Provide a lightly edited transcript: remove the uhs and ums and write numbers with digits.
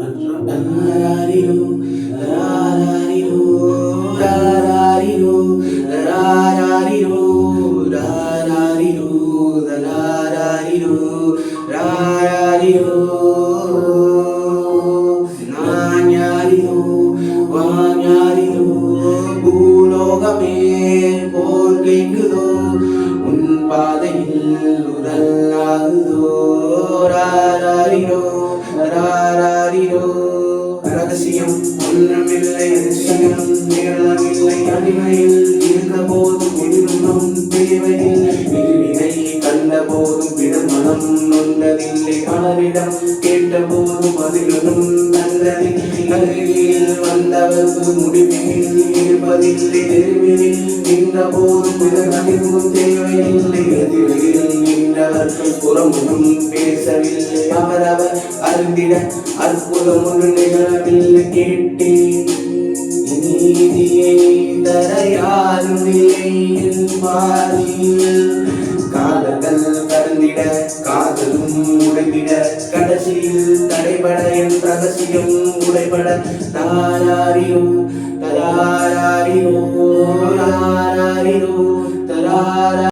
ராராரிரோ, ராராரிரோ, ராராரிரோ, ராராரிரோ, ராராரிரோ, ராராரிரோ, ராராரிரோ. நான் யாரிரோ, வான் யாரிரோ, பூலோகமே போர் கேட்குதோ, உன் பாதையில் உடலாகுதோ. ராராரிரோ, ராராரிரோ. ரகசியம் ஒன்றுமில்லை, அதிசயம் நிகழவில்லை, அடிமையில் இருந்த போதும் எதிரும் தேவையில்லை, இருவினை கண்ட போதும் பிறர் மனம் நொந்ததில்லை, பலரிடம் கேட்ட போதும் அதிலும் நல்லதில்லை, கல்வியில் வந்தவர்க்கு முடிவில் இருப்பதில்லை, தெருவினில் நின்ற போதும் பிறர் அறிவும் தேவையில்லை, எதிரில் நின்றவர்கள் புறமும் பேசவில்லை, அவரவர் அறிந்திட அற்புதம் ஒன்று நிகழவில்லை, கேட்டேன் நீதியை தர யாரும் இல்லை பாதியில், காலங்கள் கடந்திட காதலும் உடைந்திட கடைசியில் தடைபட என் ரகசியம் உடைபட. தாராரிரோ, தராரிரோ, ராராரிரோ, தராரா.